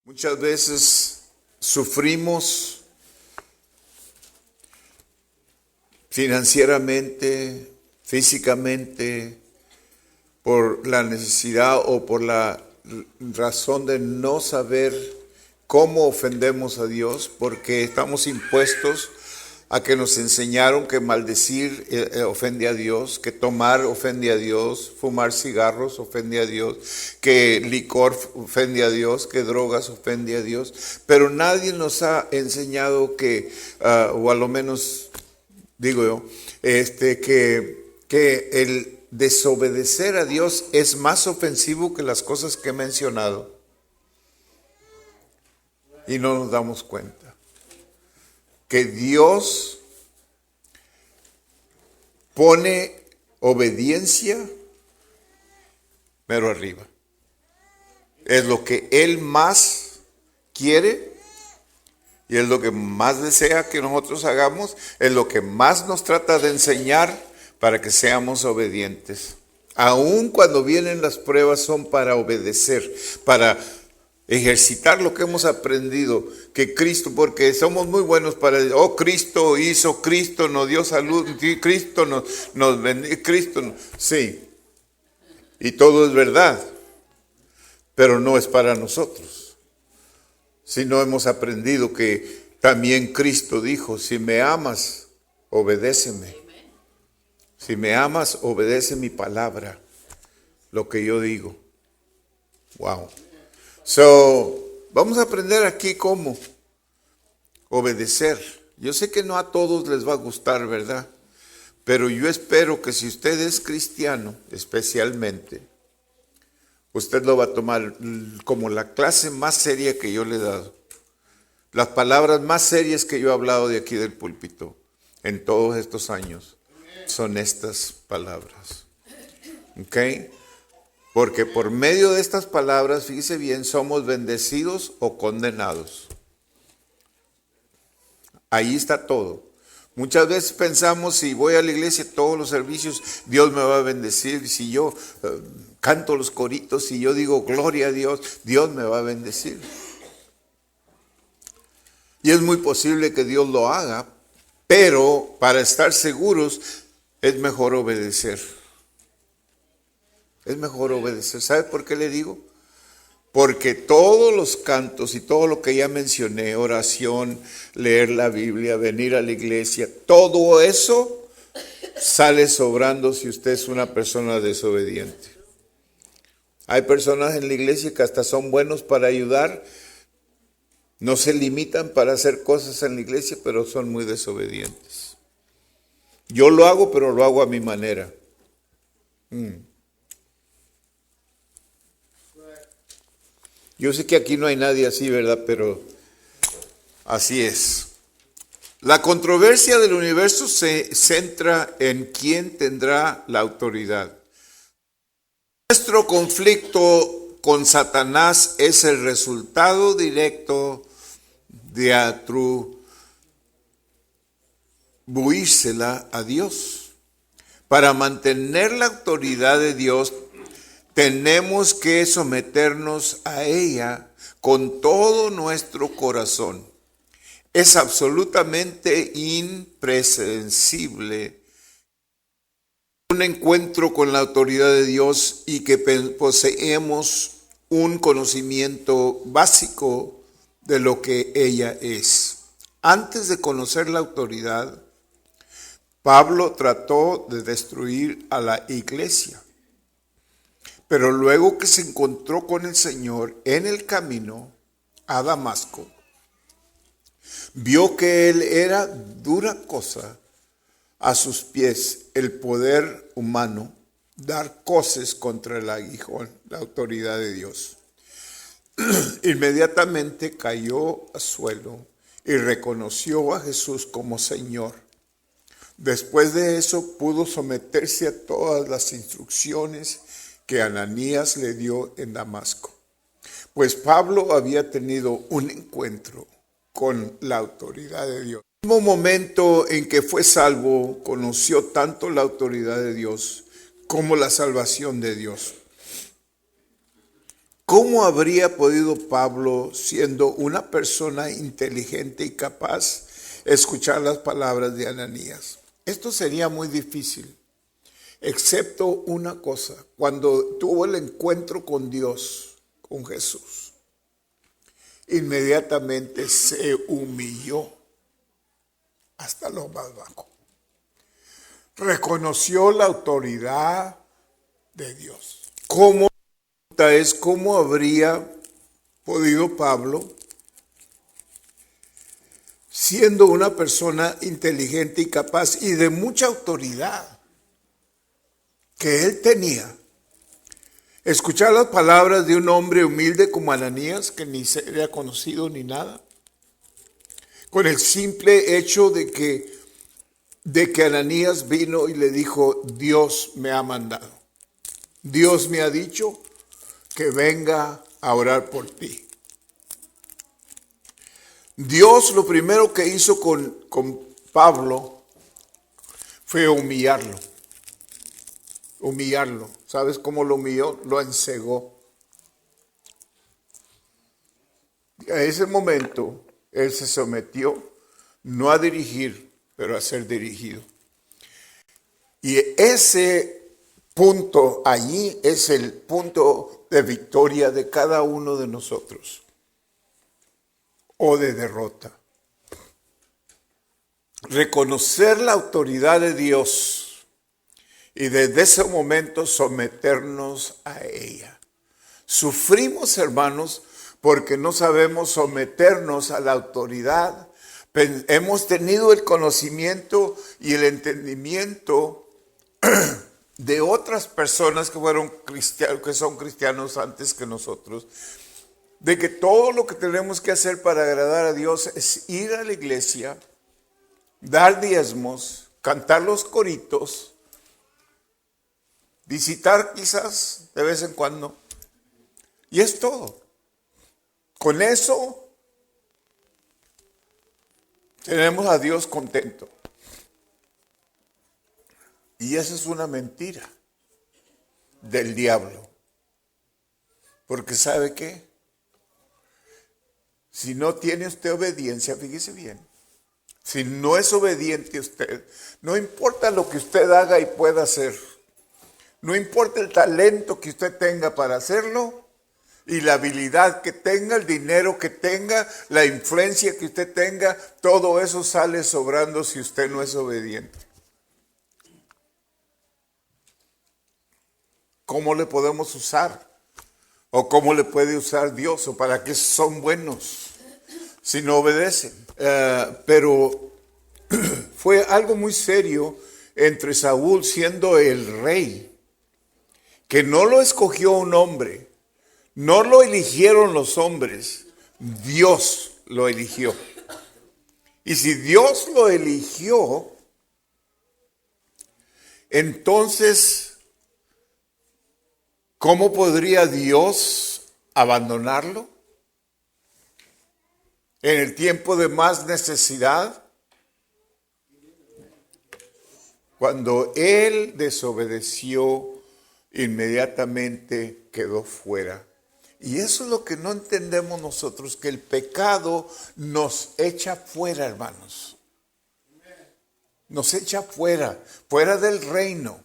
Muchas veces sufrimos financieramente, físicamente, por la necesidad o por la razón de no saber cómo ofendemos a Dios, porque estamos impuestos a que nos enseñaron que maldecir ofende a Dios, que tomar ofende a Dios, fumar cigarros ofende a Dios, que licor ofende a Dios, que drogas ofende a Dios, pero nadie nos ha enseñado que, o a lo menos digo yo, que el desobedecer a Dios es más ofensivo que las cosas que he mencionado. Y no nos damos cuenta que Dios pone obediencia pero arriba. Es lo que Él más quiere y es lo que más desea que nosotros hagamos, es lo que más nos trata de enseñar para que seamos obedientes. Aun cuando vienen las pruebas son para obedecer, para ejercitar lo que hemos aprendido, que Cristo, porque somos muy buenos para, Cristo hizo, Cristo nos dio salud, Cristo nos bendijo, sí, y todo es verdad, pero no es para nosotros. Si no hemos aprendido que también Cristo dijo, si me amas, obedéceme. Si me amas, obedece mi palabra, lo que yo digo. Wow. Vamos a aprender aquí cómo obedecer. Yo sé que no a todos les va a gustar, ¿verdad? Pero yo espero que si usted es cristiano, especialmente, usted lo va a tomar como la clase más seria que yo le he dado. Las palabras más serias que yo he hablado de aquí del púlpito en todos estos años son estas palabras. ¿Ok? Porque por medio de estas palabras, fíjese bien, somos bendecidos o condenados. Ahí está todo. Muchas veces pensamos, si voy a la iglesia, todos los servicios, Dios me va a bendecir. Si yo canto los coritos, si yo digo gloria a Dios, Dios me va a bendecir. Y es muy posible que Dios lo haga, pero para estar seguros es mejor obedecer. Es mejor obedecer. ¿Sabe por qué le digo? Porque todos los cantos y todo lo que ya mencioné, oración, leer la Biblia, venir a la iglesia, todo eso sale sobrando si usted es una persona desobediente. Hay personas en la iglesia que hasta son buenos para ayudar, no se limitan para hacer cosas en la iglesia, pero son muy desobedientes. Yo lo hago, pero lo hago a mi manera. Yo sé que aquí no hay nadie así, ¿verdad? Pero así es. La controversia del universo se centra en quién tendrá la autoridad. Nuestro conflicto con Satanás es el resultado directo de atribuírsela a Dios. Para mantener la autoridad de Dios, tenemos que someternos a ella con todo nuestro corazón. Es absolutamente imprescindible un encuentro con la autoridad de Dios y que poseemos un conocimiento básico de lo que ella es. Antes de conocer la autoridad, Pablo trató de destruir a la iglesia. Pero luego que se encontró con el Señor en el camino a Damasco, vio que él era dura cosa a sus pies el poder humano dar coces contra el aguijón, la autoridad de Dios. Inmediatamente cayó al suelo y reconoció a Jesús como Señor. Después de eso pudo someterse a todas las instrucciones que Ananías le dio en Damasco. Pues Pablo había tenido un encuentro con la autoridad de Dios. En el mismo momento en que fue salvo, conoció tanto la autoridad de Dios como la salvación de Dios. ¿Cómo habría podido Pablo, siendo una persona inteligente y capaz, escuchar las palabras de Ananías? Esto sería muy difícil, excepto una cosa: cuando tuvo el encuentro con Dios, con Jesús, inmediatamente se humilló hasta lo más bajo. Reconoció la autoridad de Dios. ¿Cómo habría podido Pablo, siendo una persona inteligente y capaz y de mucha autoridad que él tenía, escuchar las palabras de un hombre humilde como Ananías, que ni se había conocido ni nada, con el simple hecho de que Ananías vino y le dijo: Dios me ha mandado, Dios me ha dicho que venga a orar por ti? Dios lo primero que hizo con Pablo fue humillarlo. Humillarlo. ¿Sabes cómo lo humilló? Lo encegó. A ese momento él se sometió no a dirigir, pero a ser dirigido. Y ese punto allí es el punto de victoria de cada uno de nosotros, o de derrota. Reconocer la autoridad de Dios y desde ese momento someternos a ella. Sufrimos, hermanos, porque no sabemos someternos a la autoridad. Hemos tenido el conocimiento y el entendimiento de otras personas que fueron cristianos, que son cristianos antes que nosotros, de que todo lo que tenemos que hacer para agradar a Dios es ir a la iglesia, dar diezmos, cantar los coritos, visitar quizás de vez en cuando, y es todo. Con eso tenemos a Dios contento. Y esa es una mentira del diablo. Porque ¿sabe qué? Si no tiene usted obediencia, fíjese bien, si no es obediente usted, no importa lo que usted haga y pueda hacer, no importa el talento que usted tenga para hacerlo, y la habilidad que tenga, el dinero que tenga, la influencia que usted tenga, todo eso sale sobrando si usted no es obediente. ¿Cómo le podemos usar? ¿O cómo le puede usar Dios? ¿O para qué son buenos si no obedecen? Pero fue algo muy serio entre Saúl, siendo el rey, que no lo escogió un hombre, no lo eligieron los hombres, Dios lo eligió. Y si Dios lo eligió, entonces, ¿cómo podría Dios abandonarlo en el tiempo de más necesidad? Cuando él desobedeció, inmediatamente quedó fuera. Y eso es lo que no entendemos nosotros, que el pecado nos echa fuera, hermanos. Nos echa fuera, fuera del reino.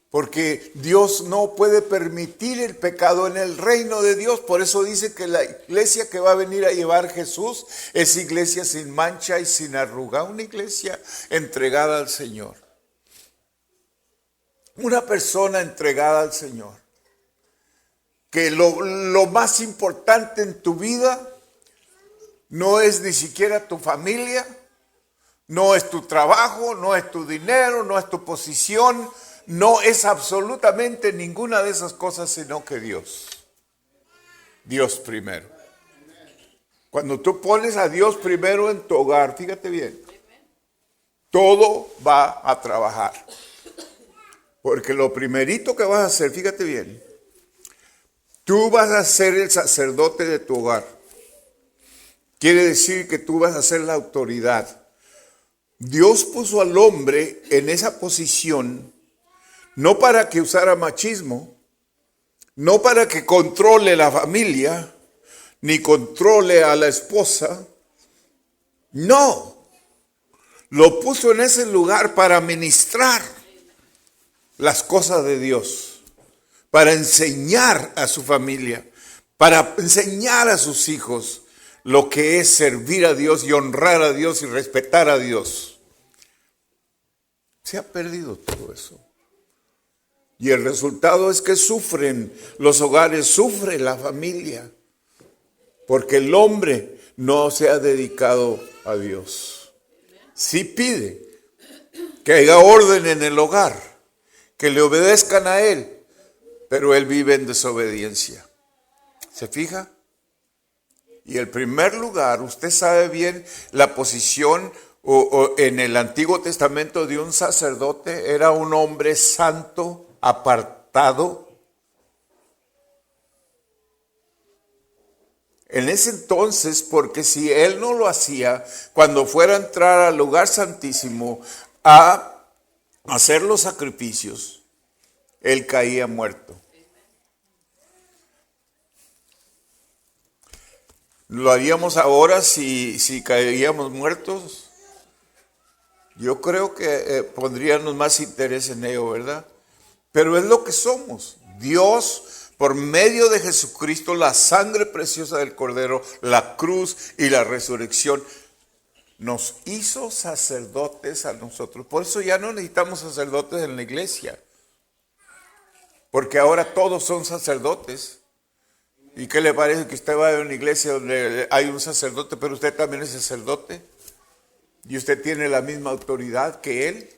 Porque Dios no puede permitir el pecado en el reino de Dios. Por eso dice que la iglesia que va a venir a llevar Jesús es iglesia sin mancha y sin arruga. Una iglesia entregada al Señor. Una persona entregada al Señor. Que lo más importante en tu vida no es ni siquiera tu familia, no es tu trabajo, no es tu dinero, no es tu posición, no es absolutamente ninguna de esas cosas, sino que Dios. Dios primero. Cuando tú pones a Dios primero en tu hogar, fíjate bien, todo va a trabajar. Porque lo primerito que vas a hacer, fíjate bien, tú vas a ser el sacerdote de tu hogar. Quiere decir que tú vas a ser la autoridad. Dios puso al hombre en esa posición, no para que usara machismo, No para que controle la familia, ni controle a la esposa. No, lo puso en ese lugar para ministrar las cosas de Dios, para enseñar a su familia, para enseñar a sus hijos lo que es servir a Dios y honrar a Dios y respetar a Dios. Se ha perdido todo eso. Y el resultado es que sufren los hogares, sufre la familia, porque el hombre no se ha dedicado a Dios. Sí pide que haya orden en el hogar, que le obedezcan a él, pero él vive en desobediencia. ¿Se fija? Y el primer lugar, usted sabe bien la posición en el Antiguo Testamento de un sacerdote, era un hombre santo, apartado. En ese entonces, porque si él no lo hacía, cuando fuera a entrar al lugar santísimo a hacer los sacrificios, él caía muerto. ¿Lo haríamos ahora si caeríamos muertos? Yo creo que pondríamos más interés en ello, ¿verdad? Pero es lo que somos. Dios, por medio de Jesucristo, la sangre preciosa del Cordero, la cruz y la resurrección, nos hizo sacerdotes a nosotros. Por eso ya no necesitamos sacerdotes en la iglesia, porque ahora todos son sacerdotes. ¿Y qué le parece que usted vaya a una iglesia donde hay un sacerdote, pero usted también es sacerdote? Y usted tiene la misma autoridad que él,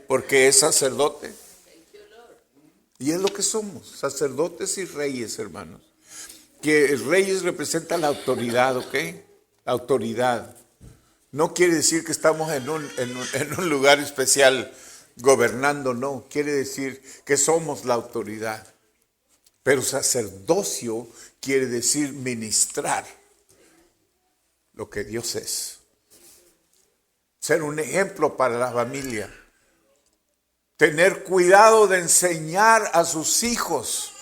porque es sacerdote. Y es lo que somos, sacerdotes y reyes, hermanos. Que reyes representa la autoridad, ¿ok? La autoridad. No quiere decir que estamos en un lugar especial gobernando, no. Quiere decir que somos la autoridad. Pero sacerdocio quiere decir ministrar lo que Dios es. Ser un ejemplo para la familia. Tener cuidado de enseñar a sus hijos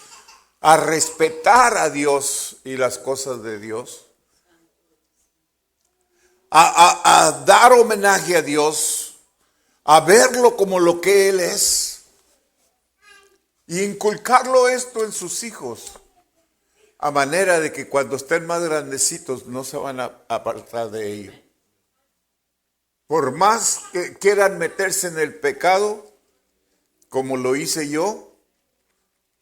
a respetar a Dios y las cosas de Dios. A dar homenaje a Dios. A verlo como lo que Él es. Y inculcarlo esto en sus hijos. A manera de que cuando estén más grandecitos no se van a apartar de ello. Por más que quieran meterse en el pecado, como lo hice yo,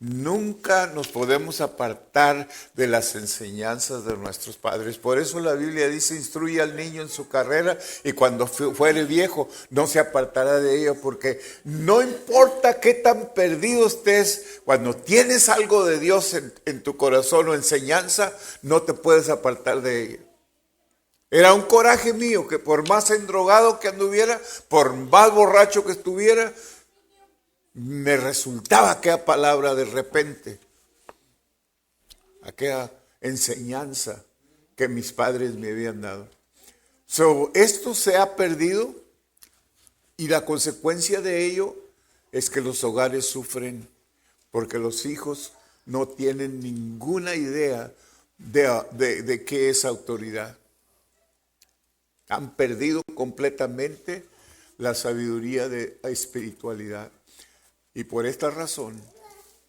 nunca nos podemos apartar de las enseñanzas de nuestros padres. Por eso la Biblia dice, instruye al niño en su carrera y cuando fuere viejo no se apartará de ello, porque no importa qué tan perdido estés, cuando tienes algo de Dios en tu corazón o enseñanza, no te puedes apartar de ello. Era un coraje mío que por más endrogado que anduviera, por más borracho que estuviera, me resultaba aquella palabra de repente, aquella enseñanza que mis padres me habían dado. Esto se ha perdido y la consecuencia de ello es que los hogares sufren porque los hijos no tienen ninguna idea de qué es autoridad. Han perdido completamente la sabiduría de la espiritualidad. Y por esta razón,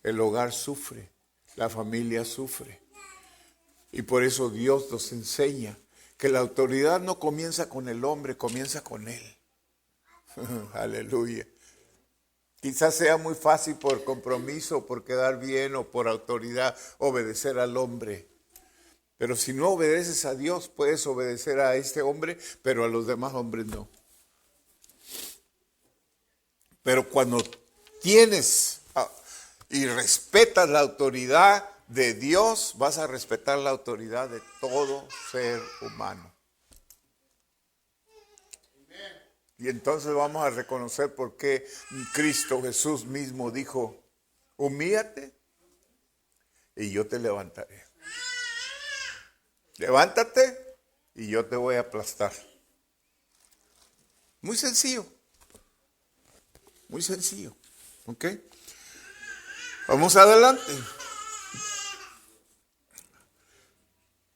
el hogar sufre, la familia sufre. Y por eso Dios nos enseña que la autoridad no comienza con el hombre, comienza con Él. Aleluya. Quizás sea muy fácil por compromiso, por quedar bien o por autoridad obedecer al hombre. Pero si no obedeces a Dios, puedes obedecer a este hombre, pero a los demás hombres no. Pero cuando tienes y respetas la autoridad de Dios, vas a respetar la autoridad de todo ser humano. Y entonces vamos a reconocer por qué Cristo Jesús mismo dijo, humíllate y yo te levantaré. Levántate y yo te voy a aplastar. Muy sencillo. Muy sencillo. ¿Ok? Vamos adelante.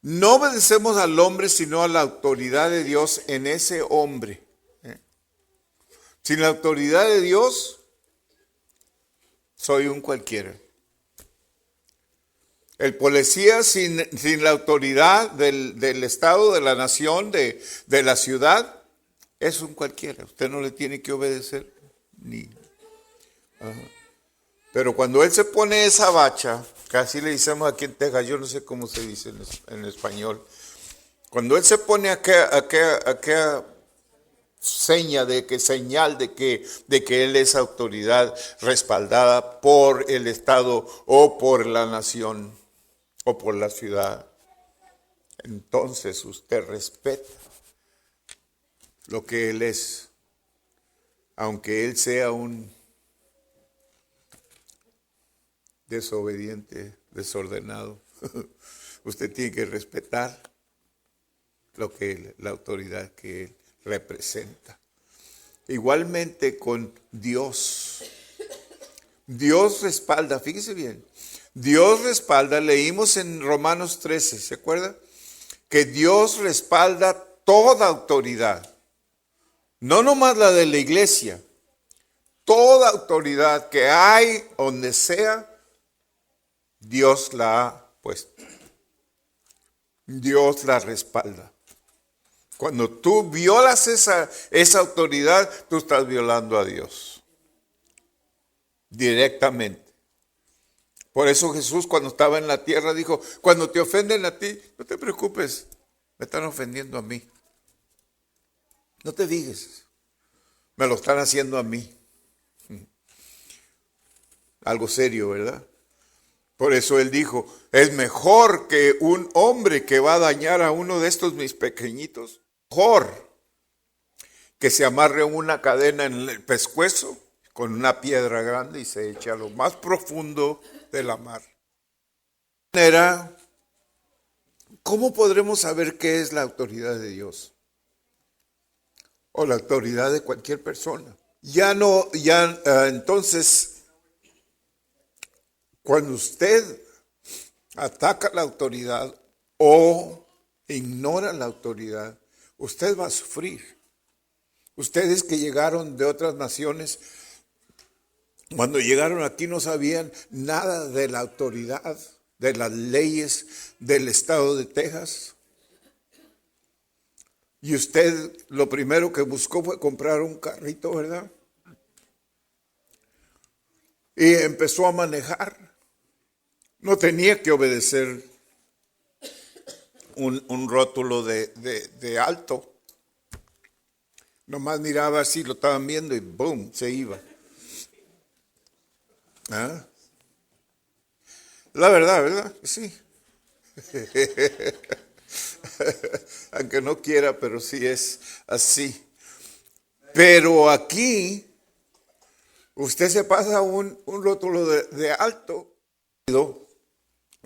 No obedecemos al hombre, sino a la autoridad de Dios en ese hombre. Sin la autoridad de Dios, soy un cualquiera. El policía sin la autoridad del Estado, de la nación, de la ciudad, es un cualquiera. Usted no le tiene que obedecer ni. Ajá. Pero cuando él se pone esa bacha, que así le decimos aquí en Texas, yo no sé cómo se dice en español. Cuando él se pone aquella señal de que él es autoridad respaldada por el Estado o por la nación o por la ciudad, entonces usted respeta lo que él es, aunque él sea un desobediente, desordenado. Usted tiene que respetar la autoridad que él representa. Igualmente con Dios. Dios respalda, fíjese bien, Dios respalda, leímos en Romanos 13, ¿se acuerda? Que Dios respalda toda autoridad, no nomás la de la iglesia, toda autoridad que hay donde sea, Dios la ha puesto. Dios la respalda. Cuando tú violas esa autoridad, tú estás violando a Dios. Directamente. Por eso Jesús cuando estaba en la tierra dijo, cuando te ofenden a ti, no te preocupes, me están ofendiendo a mí. No te digas, me lo están haciendo a mí. Algo serio, ¿verdad? Por eso él dijo, es mejor que un hombre que va a dañar a uno de estos mis pequeñitos, mejor que se amarre una cadena en el pescuezo con una piedra grande y se eche a lo más profundo de la mar. ¿Cómo podremos saber qué es la autoridad de Dios? O la autoridad de cualquier persona. Entonces, cuando usted ataca la autoridad o ignora la autoridad, usted va a sufrir. Ustedes que llegaron de otras naciones, cuando llegaron aquí no sabían nada de la autoridad, de las leyes del estado de Texas. Y usted lo primero que buscó fue comprar un carrito, ¿verdad? Y empezó a manejar. No tenía que obedecer un rótulo de alto. Nomás miraba así, lo estaban viendo y ¡boom! Se iba. ¿Ah? La verdad, ¿verdad? Sí. Aunque no quiera, pero sí es así. Pero aquí, usted se pasa un rótulo de alto,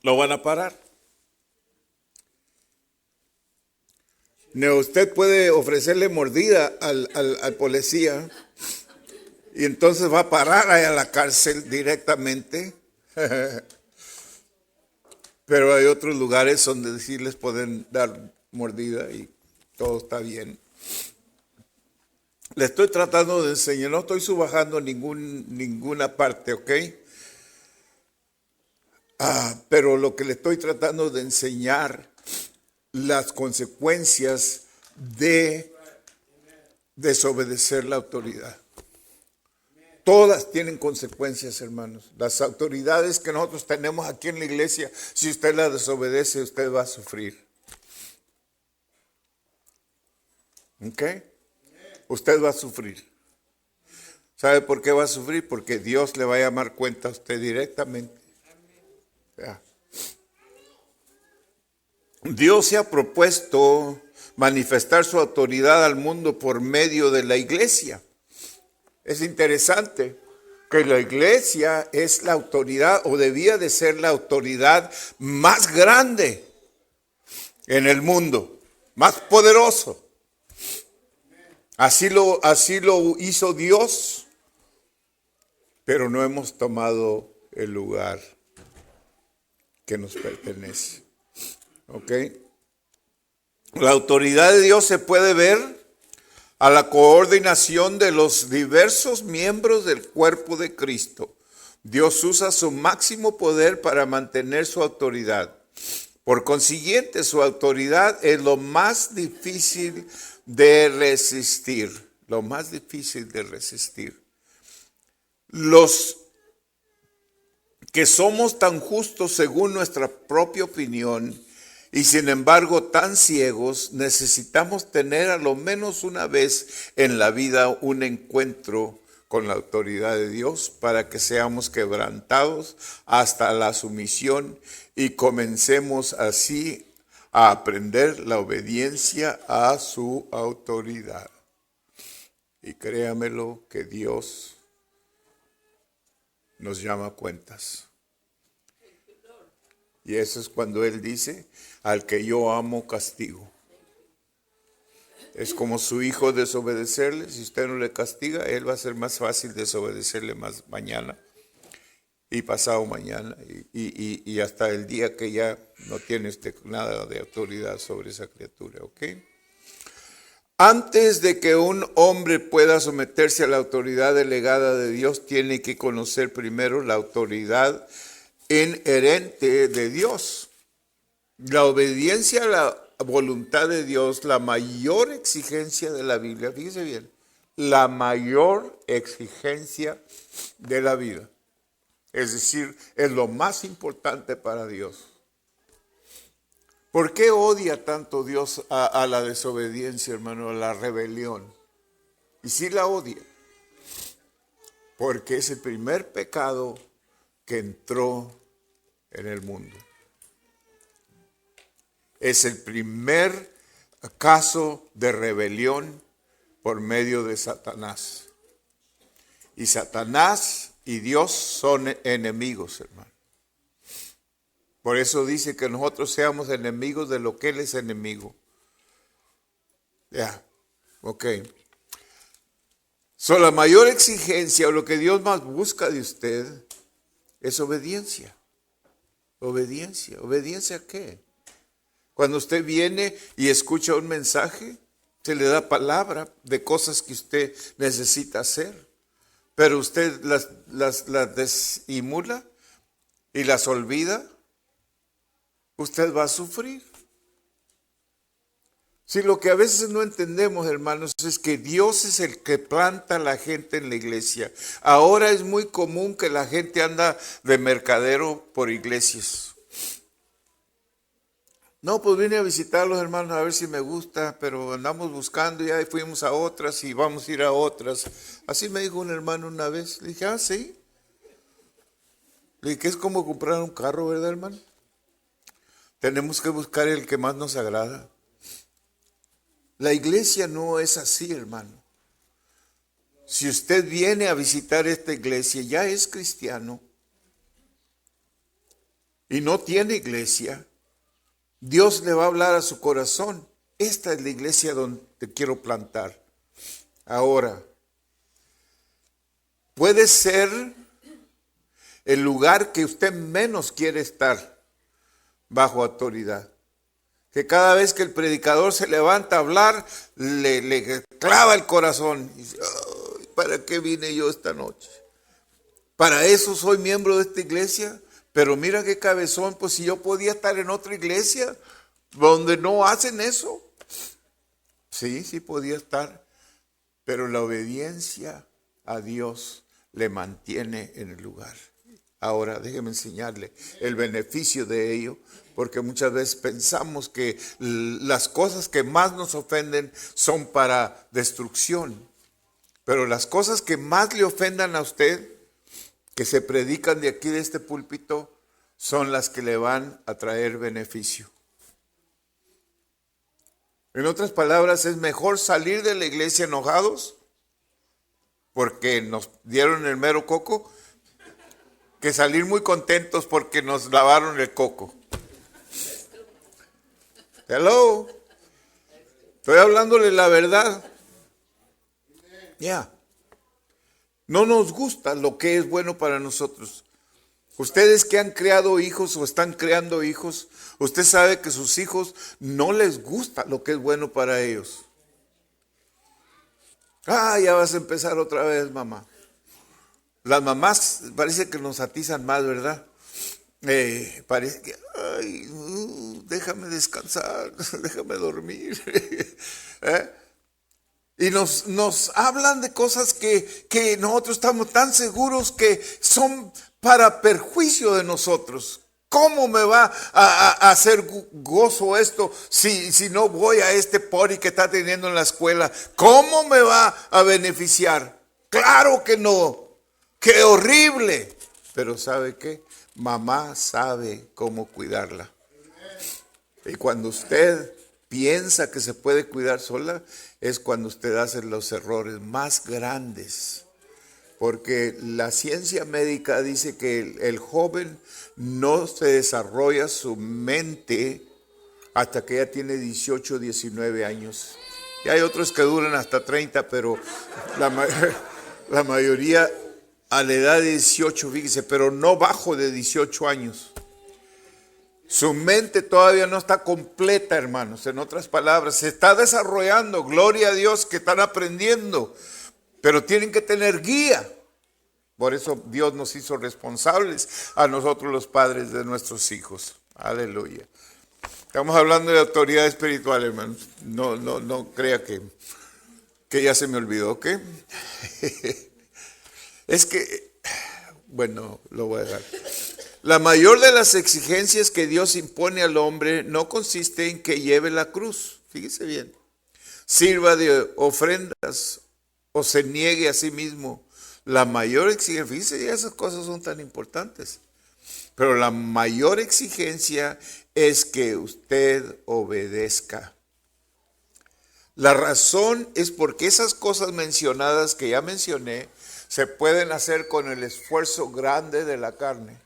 lo van a parar. No, usted puede ofrecerle mordida al policía y entonces va a parar ahí a la cárcel directamente. Pero hay otros lugares donde sí les pueden dar mordida y todo está bien. Le estoy tratando de enseñar, no estoy subajando ninguna parte, ¿ok? Pero lo que le estoy tratando de enseñar, las consecuencias de desobedecer la autoridad. Todas tienen consecuencias, hermanos. Las autoridades que nosotros tenemos aquí en la iglesia, si usted las desobedece, usted va a sufrir. ¿Ok? Usted va a sufrir. ¿Sabe por qué va a sufrir? Porque Dios le va a llamar cuenta a usted directamente. Ya. Dios se ha propuesto manifestar su autoridad al mundo por medio de la iglesia. Es interesante que la iglesia es la autoridad o debía de ser la autoridad más grande en el mundo, más poderoso. Así lo hizo Dios, pero no hemos tomado el lugar que nos pertenece. ¿Ok? La autoridad de Dios se puede ver a la coordinación de los diversos miembros del cuerpo de Cristo. Dios usa su máximo poder para mantener su autoridad. Por consiguiente, su autoridad es lo más difícil de resistir. Lo más difícil de resistir. Los que somos tan justos según nuestra propia opinión y sin embargo tan ciegos, necesitamos tener a lo menos una vez en la vida un encuentro con la autoridad de Dios para que seamos quebrantados hasta la sumisión y comencemos así a aprender la obediencia a su autoridad. Y créamelo que Dios nos llama a cuentas. Y eso es cuando Él dice, al que yo amo castigo. Es como su hijo desobedecerle, si usted no le castiga, Él va a ser más fácil desobedecerle más mañana y pasado mañana y hasta el día que ya no tiene usted nada de autoridad sobre esa criatura, ¿ok? Antes de que un hombre pueda someterse a la autoridad delegada de Dios, tiene que conocer primero la autoridad inherente de Dios. La obediencia a la voluntad de Dios, la mayor exigencia de la Biblia, fíjese bien, la mayor exigencia de la vida. Es decir, es lo más importante para Dios. ¿Por qué odia tanto Dios a la desobediencia, hermano, a la rebelión? Y sí la odia, porque es el primer pecado que entró en el mundo. Es el primer caso de rebelión por medio de Satanás. Y Satanás y Dios son enemigos, hermano. Por eso dice que nosotros seamos enemigos de lo que Él es enemigo. Ya, ok. La mayor exigencia o lo que Dios más busca de usted es obediencia. Obediencia. ¿Obediencia a qué? Cuando usted viene y escucha un mensaje, se le da palabra de cosas que usted necesita hacer, pero usted las desimula y las olvida, usted va a sufrir. Si lo que a veces no entendemos, hermanos, es que Dios es el que planta a la gente en la iglesia. Ahora es muy común que la gente anda de mercadero por iglesias. No, pues vine a visitar a los hermanos a ver si me gusta, pero andamos buscando, ya fuimos a otras y vamos a ir a otras. Así me dijo un hermano una vez. Le dije, ah, sí. Le dije, que es como comprar un carro, ¿verdad, hermano? Tenemos que buscar el que más nos agrada. La iglesia no es así, hermano. Si usted viene a visitar esta iglesia, ya es cristiano y no tiene iglesia, Dios le va a hablar a su corazón. Esta es la iglesia donde te quiero plantar. Ahora, puede ser el lugar que usted menos quiere estar bajo autoridad. Que cada vez que el predicador se levanta a hablar, le clava el corazón. Y dice, ¿para qué vine yo esta noche? Para eso soy miembro de esta iglesia. Pero mira qué cabezón, pues si yo podía estar en otra iglesia donde no hacen eso. Sí, sí podía estar. Pero la obediencia a Dios le mantiene en el lugar. Ahora, déjeme enseñarle el beneficio de ello, porque muchas veces pensamos que las cosas que más nos ofenden son para destrucción. Pero las cosas que más le ofendan a usted, que se predican de aquí de este púlpito, son las que le van a traer beneficio. En otras palabras, es mejor salir de la iglesia enojados porque nos dieron el mero coco, que salir muy contentos porque nos lavaron el coco. Hello. Estoy hablándole la verdad. Ya. No nos gusta lo que es bueno para nosotros. Ustedes que han creado hijos o están creando hijos, usted sabe que sus hijos no les gusta lo que es bueno para ellos. Ya vas a empezar otra vez, mamá. Las mamás parece que nos atizan más, ¿verdad? Parece que, déjame descansar, déjame dormir. Y nos hablan de cosas que nosotros estamos tan seguros que son para perjuicio de nosotros. ¿Cómo me va a hacer gozo esto si no voy a este party que está teniendo en la escuela? ¿Cómo me va a beneficiar? Claro que no. ¡Qué horrible! Pero ¿sabe qué? Mamá sabe cómo cuidarla. Y cuando usted piensa que se puede cuidar sola, es cuando usted hace los errores más grandes. Porque la ciencia médica dice que el joven no se desarrolla su mente hasta que ya tiene 18, 19 años. Y hay otros que duran hasta 30, pero la mayoría a la edad de 18, fíjese, pero no bajo de 18 años. Su mente todavía no está completa, hermanos. En otras palabras, se está desarrollando. Gloria a Dios que están aprendiendo. Pero tienen que tener guía. Por eso Dios nos hizo responsables a nosotros los padres de nuestros hijos. Aleluya. Estamos hablando de autoridad espiritual, hermanos. No crea que ya se me olvidó, ¿ok? Es que, bueno, lo voy a dejar. La mayor de las exigencias que Dios impone al hombre no consiste en que lleve la cruz, fíjese bien, sirva de ofrendas o se niegue a sí mismo. La mayor exigencia, fíjese, esas cosas son tan importantes, pero la mayor exigencia es que usted obedezca. La razón es porque esas cosas mencionadas que ya mencioné se pueden hacer con el esfuerzo grande de la carne.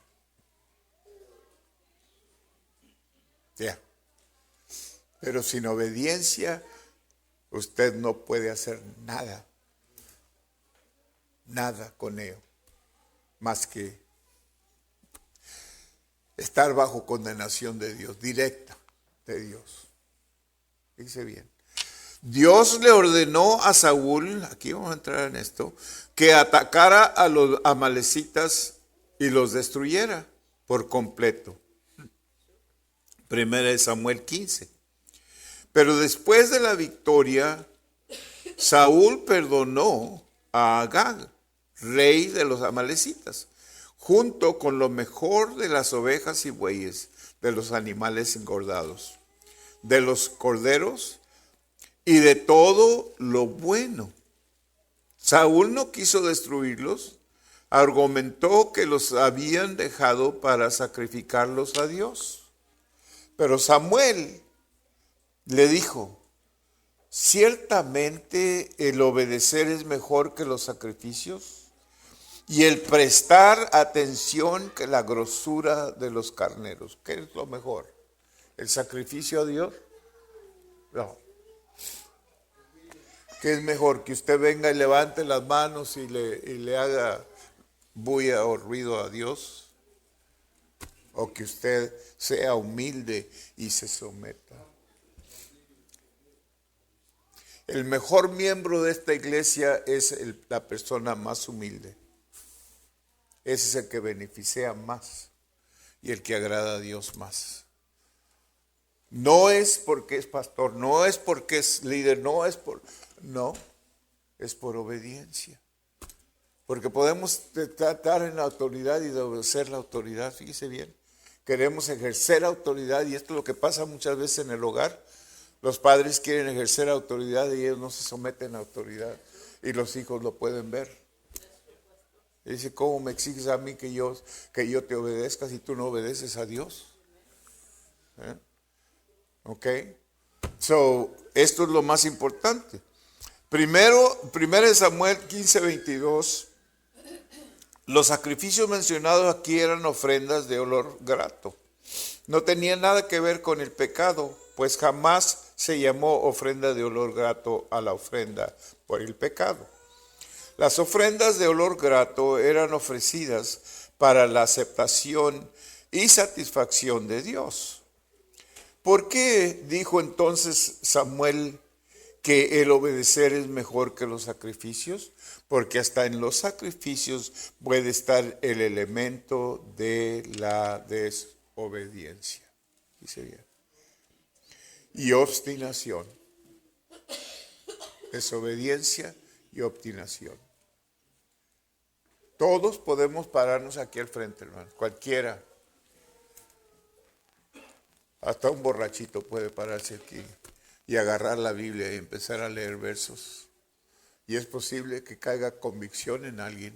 Pero sin obediencia, usted no puede hacer nada con ello, más que estar bajo condenación de Dios, directa de Dios. Dice bien. Dios le ordenó a Saúl, aquí vamos a entrar en esto, que atacara a los amalecitas y los destruyera por completo. Primera de Samuel 15. Pero después de la victoria, Saúl perdonó a Agag, rey de los amalecitas, junto con lo mejor de las ovejas y bueyes, de los animales engordados, de los corderos y de todo lo bueno. Saúl no quiso destruirlos, argumentó que los habían dejado para sacrificarlos a Dios. Pero Samuel le dijo, ciertamente el obedecer es mejor que los sacrificios y el prestar atención que la grosura de los carneros. ¿Qué es lo mejor? ¿El sacrificio a Dios? No. ¿Qué es mejor? ¿Que usted venga y levante las manos y le haga bulla o ruido a Dios? ¿O que usted sea humilde y se someta? El mejor miembro de esta iglesia es la persona más humilde. Ese es el que beneficia más y el que agrada a Dios más. No es porque es pastor, no es porque es líder, no, es por obediencia. Porque podemos tratar en la autoridad y de obedecer la autoridad, fíjese bien. Queremos ejercer autoridad y esto es lo que pasa muchas veces en el hogar. Los padres quieren ejercer autoridad y ellos no se someten a autoridad y los hijos lo pueden ver. Y dice, ¿cómo me exiges a mí que yo te obedezca si tú no obedeces a Dios? Ok, esto es lo más importante. Primero Samuel 15:22, los sacrificios mencionados aquí eran ofrendas de olor grato. No tenía nada que ver con el pecado, pues jamás se llamó ofrenda de olor grato a la ofrenda por el pecado. Las ofrendas de olor grato eran ofrecidas para la aceptación y satisfacción de Dios. ¿Por qué dijo entonces Samuel que el obedecer es mejor que los sacrificios? Porque hasta en los sacrificios puede estar el elemento de la desobediencia. Dice bien. Y obstinación. Desobediencia y obstinación. Todos podemos pararnos aquí al frente, hermano. Cualquiera. Hasta un borrachito puede pararse aquí y agarrar la Biblia y empezar a leer versos. Y es posible que caiga convicción en alguien.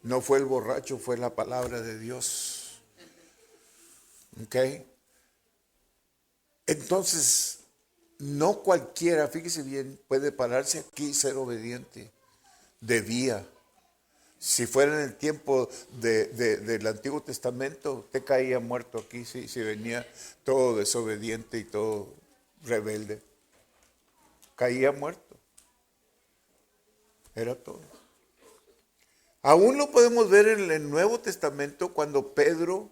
No fue el borracho, fue la palabra de Dios. ¿Ok? Entonces, no cualquiera, fíjese bien, puede pararse aquí y ser obediente. Debía. Si fuera en el tiempo del Antiguo Testamento, usted caía muerto aquí si venía todo desobediente y todo rebelde. Caía muerto. Era todo. Aún lo podemos ver en el Nuevo Testamento cuando Pedro,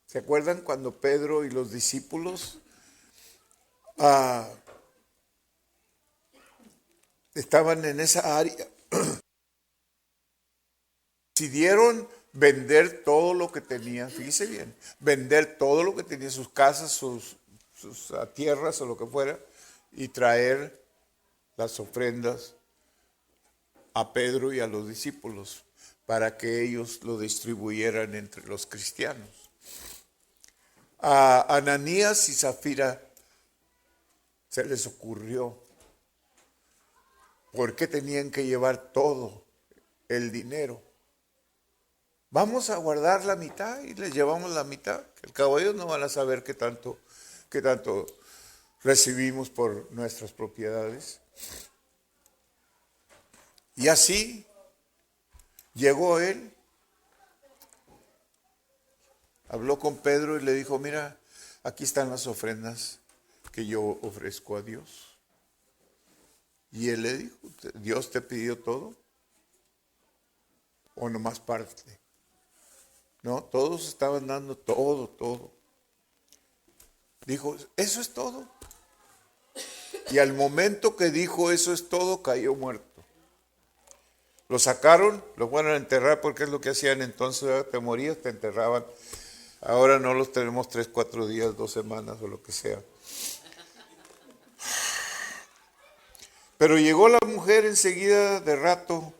¿se acuerdan cuando Pedro y los discípulos estaban en esa área? Decidieron vender todo lo que tenían, fíjese bien, vender todo lo que tenían, sus casas, sus tierras o lo que fuera, y traer las ofrendas a Pedro y a los discípulos para que ellos lo distribuyeran entre los cristianos. A Ananías y Zafira se les ocurrió por qué tenían que llevar todo el dinero. Vamos a guardar la mitad y les llevamos la mitad. Que al cabo ellos no van a saber qué tanto recibimos por nuestras propiedades. Y así llegó él, habló con Pedro y le dijo, mira, aquí están las ofrendas que yo ofrezco a Dios. Y él le dijo, ¿Dios te pidió todo? ¿O nomás parte? No, todos estaban dando todo. Dijo, eso es todo. Y al momento que dijo eso es todo, cayó muerto. Lo sacaron, lo fueron a enterrar porque es lo que hacían entonces, te morías, te enterraban. Ahora no los tenemos 3, 4 días, 2 semanas o lo que sea. Pero llegó la mujer enseguida de rato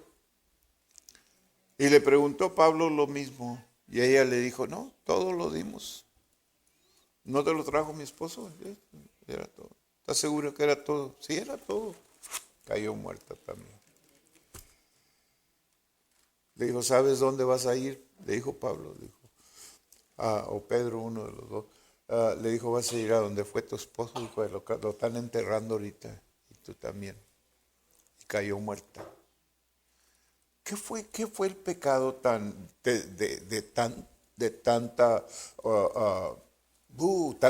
y le preguntó a Pablo lo mismo. Y ella le dijo, no, todo lo dimos. ¿No te lo trajo mi esposo? Era todo. ¿Estás seguro que era todo? Sí, era todo. Cayó muerta también. Le dijo, ¿sabes dónde vas a ir? Le dijo Pablo, dijo. O Pedro, uno de los dos. Le dijo, vas a ir a donde fue tu esposo. Dijo, lo están enterrando ahorita. Y tú también. Y cayó muerta. ¿Qué fue el pecado tan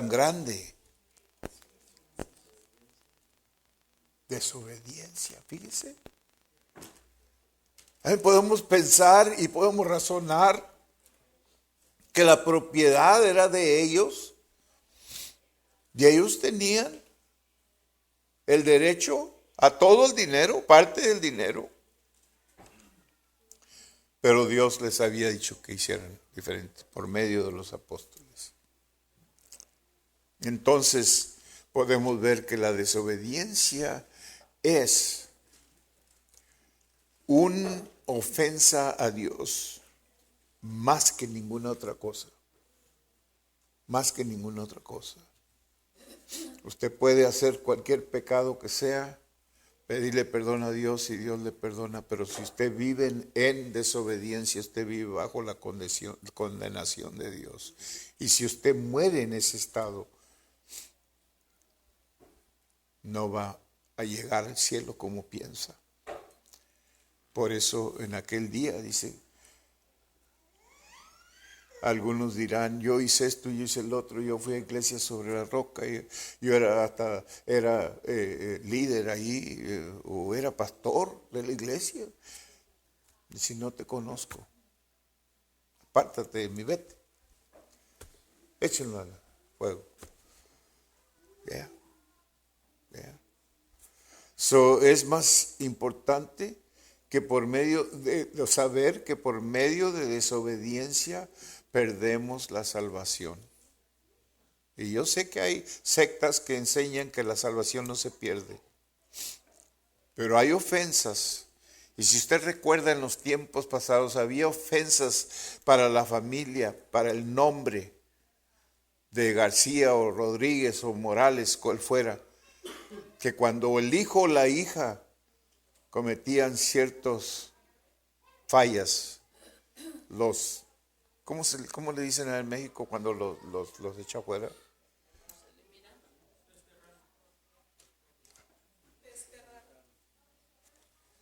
grande? Desobediencia, fíjese. Ahí podemos pensar y podemos razonar que la propiedad era de ellos y ellos tenían el derecho a todo el dinero, parte del dinero. Pero Dios les había dicho que hicieran diferente por medio de los apóstoles. Entonces podemos ver que la desobediencia es una ofensa a Dios más que ninguna otra cosa. Más que ninguna otra cosa. Usted puede hacer cualquier pecado que sea, pedirle perdón a Dios y Dios le perdona, pero si usted vive en desobediencia, usted vive bajo la condenación de Dios. Y si usted muere en ese estado, no va a llegar al cielo como piensa. Por eso en aquel día dice, algunos dirán, yo hice esto, yo hice el otro, yo fui a iglesia sobre la roca, yo era líder ahí, o era pastor de la iglesia. Y si no te conozco, apártate de mi, vete. Échenlo al fuego. Yeah. Yeah. So, es más importante que por medio de saber que por medio de desobediencia perdemos la salvación. Y yo sé que hay sectas que enseñan que la salvación no se pierde. Pero hay ofensas. Y si usted recuerda en los tiempos pasados, había ofensas para la familia, para el nombre de García o Rodríguez o Morales, cual fuera. Que cuando el hijo o la hija cometían ciertas fallas, ¿cómo le dicen en México cuando los echa afuera?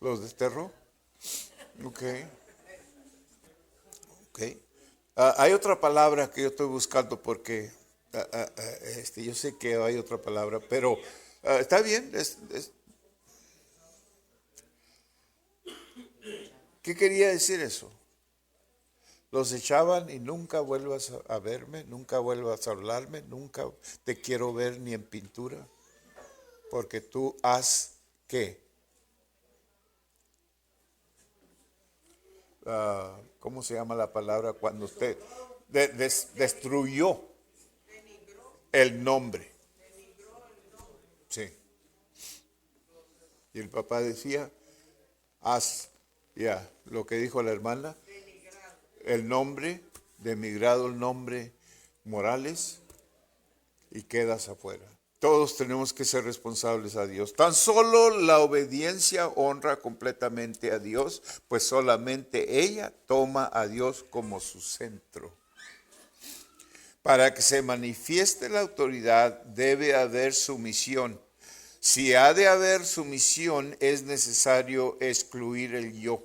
¿Los desterró? Ok. Ok. Hay otra palabra que yo estoy buscando porque yo sé que hay otra palabra, pero está bien. ¿Qué quería decir eso? Los echaban y nunca vuelvas a verme, nunca vuelvas a hablarme, nunca te quiero ver ni en pintura, porque tú has, ¿qué? ¿Cómo se llama la palabra cuando usted destruyó el nombre? Sí. Y el papá decía, haz, ya, lo que dijo la hermana, el nombre, denigrado el nombre Morales, y quedas afuera. Todos tenemos que ser responsables a Dios. Tan solo la obediencia honra completamente a Dios, pues solamente ella toma a Dios como su centro. Para que se manifieste la autoridad debe haber sumisión. Si ha de haber sumisión, es necesario excluir el yo.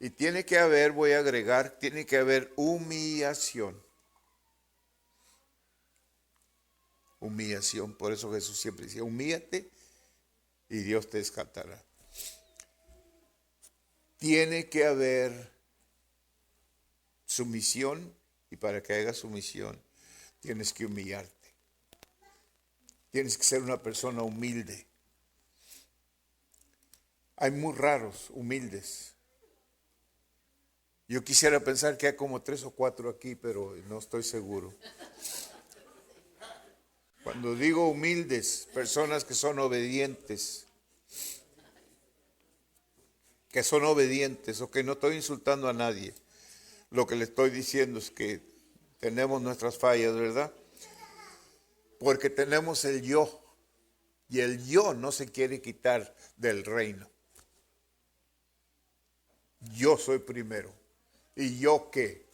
Y tiene que haber, voy a agregar, tiene que haber humillación. Humillación, por eso Jesús siempre decía, humíllate y Dios te exaltará. Tiene que haber sumisión, y para que haya sumisión tienes que humillarte. Tienes que ser una persona humilde. Hay muy raros humildes. Yo quisiera pensar que hay como 3 o 4 aquí, pero no estoy seguro. Cuando digo humildes, personas que son obedientes, o que no estoy insultando a nadie. Lo que le estoy diciendo es que tenemos nuestras fallas, ¿verdad? Porque tenemos el yo, y el yo no se quiere quitar del reino. Yo soy primero. ¿Y yo qué?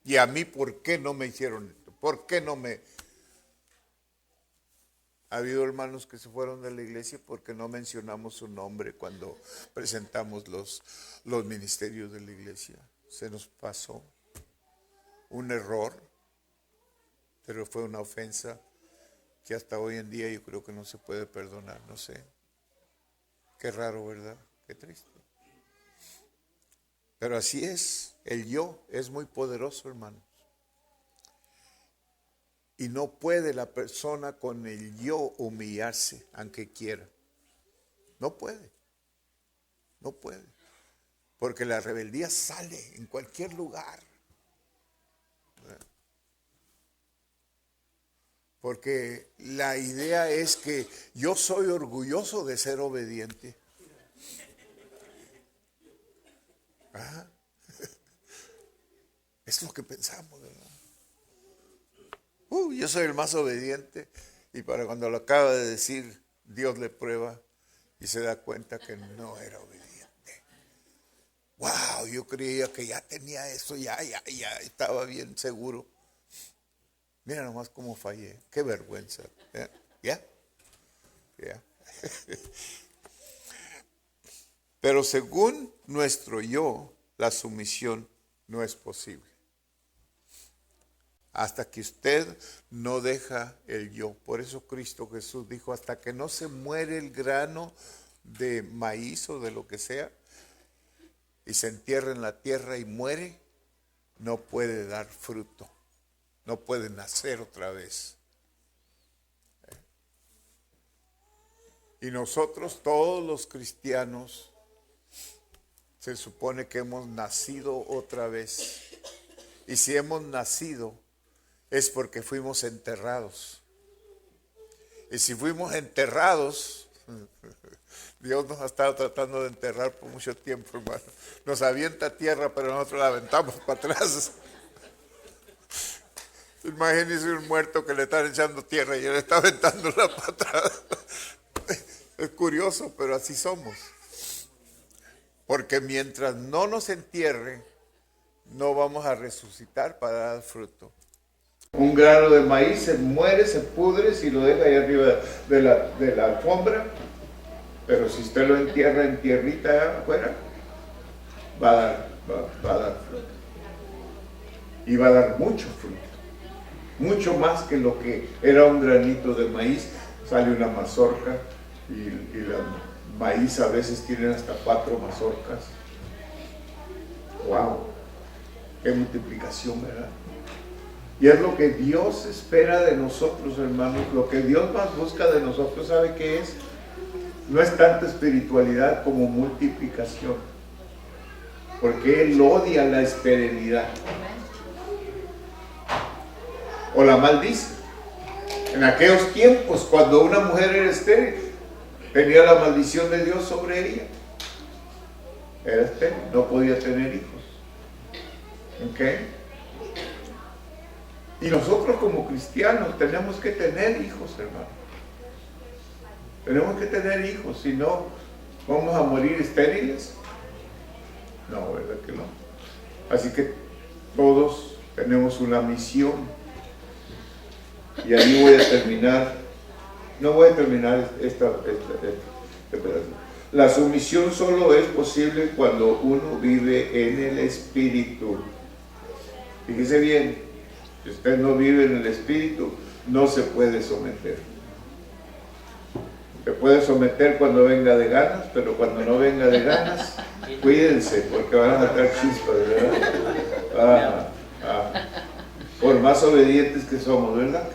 ¿Y a mí por qué no me hicieron esto? ¿Por qué no me...? Ha habido hermanos que se fueron de la iglesia porque no mencionamos su nombre cuando presentamos los ministerios de la iglesia. Se nos pasó un error, pero fue una ofensa que hasta hoy en día yo creo que no se puede perdonar, no sé. Qué raro, ¿verdad? Qué triste. Pero así es, el yo es muy poderoso, hermanos. Y no puede la persona con el yo humillarse, aunque quiera. No puede. No puede. Porque la rebeldía sale en cualquier lugar. Porque la idea es que yo soy orgulloso de ser obediente. Ajá. Es lo que pensamos, ¿verdad? Yo soy el más obediente. Y para cuando lo acaba de decir, Dios le prueba y se da cuenta que no era obediente. Wow, yo creía que ya tenía eso, ya estaba bien seguro. Mira nomás cómo fallé. Qué vergüenza. ¿Ya? Pero según nuestro yo, la sumisión no es posible. Hasta que usted no deja el yo. Por eso Cristo Jesús dijo, hasta que no se muere el grano de maíz o de lo que sea, y se entierra en la tierra y muere, no puede dar fruto, no puede nacer otra vez. Y nosotros, todos los cristianos, se supone que hemos nacido otra vez. Y si hemos nacido, es porque fuimos enterrados. Y si fuimos enterrados, Dios nos ha estado tratando de enterrar por mucho tiempo, hermano. Nos avienta tierra, pero nosotros la aventamos para atrás. Imagínense un muerto que le están echando tierra y él está aventándola para atrás. Es curioso, pero así somos. Porque mientras no nos entierre, no vamos a resucitar para dar fruto. Un grano de maíz se muere, se pudre si lo deja ahí arriba de la alfombra. Pero si usted lo entierra en tierrita allá afuera, va a dar fruto. Y va a dar mucho fruto. Mucho más que lo que era un granito de maíz. Sale una mazorca y la maíz a veces tienen hasta 4 mazorcas. ¡Wow! ¡Qué multiplicación, ¿verdad? Y es lo que Dios espera de nosotros, hermanos. Lo que Dios más busca de nosotros, ¿sabe qué es? No es tanta espiritualidad como multiplicación. Porque Él odia la esterilidad. O la maldice. En aquellos tiempos, cuando una mujer era estéril, tenía la maldición de Dios sobre ella. Era estéril, no podía tener hijos. ¿Ok? Y nosotros como cristianos tenemos que tener hijos, hermano. Tenemos que tener hijos, si no, ¿vamos a morir estériles? No, ¿verdad que no? Así que todos tenemos una misión. Y ahí voy a terminar. No voy a terminar este pedazo. La sumisión solo es posible cuando uno vive en el Espíritu. Fíjese bien, si usted no vive en el Espíritu, no se puede someter. Se puede someter cuando venga de ganas, pero cuando no venga de ganas, cuídense, porque van a saltar chispas, ¿verdad? Por más obedientes que somos, ¿verdad?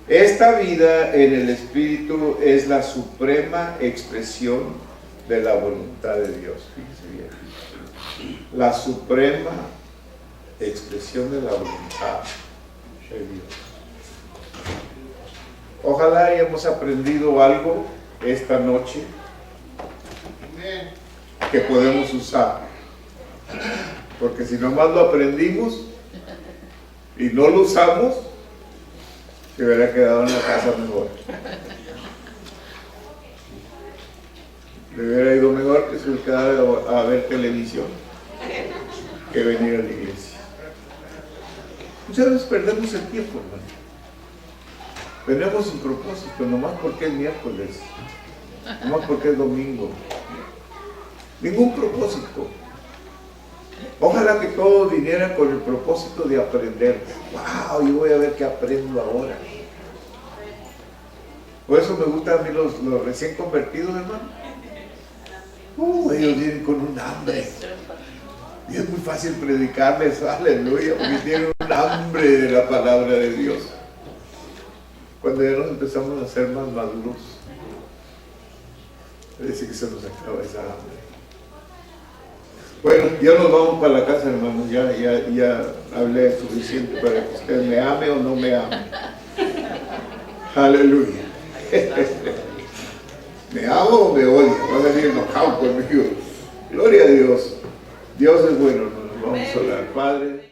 Esta vida en el Espíritu es la suprema expresión de la voluntad de Dios. Fíjese bien. La suprema expresión de la voluntad de Dios. Ojalá hayamos aprendido algo esta noche que podemos usar. Porque si nomás lo aprendimos y no lo usamos, se hubiera quedado en la casa mejor. Le hubiera ido mejor que se hubiera quedado a ver televisión que venir a la iglesia. Muchas veces perdemos el tiempo, hermano. Venimos sin propósito, nomás porque es miércoles, nomás porque es domingo. Ningún propósito. Ojalá que todos vinieran con el propósito de aprender. ¡Wow! Yo voy a ver qué aprendo ahora. Por eso me gustan a mí los recién convertidos, hermano. Ellos vienen con un hambre. Y es muy fácil predicarles, aleluya, porque tienen un hambre de la palabra de Dios. Cuando ya nos empezamos a hacer más maduros, parece que se nos acaba esa hambre. Bueno, ya nos vamos para la casa, hermanos. Ya hablé suficiente para que usted me ame o no me ame. Aleluya. ¿Me amo o me odia? Va a venir enojado conmigo. Gloria a Dios. Dios es bueno, hermanos. Vamos a orar. Padre.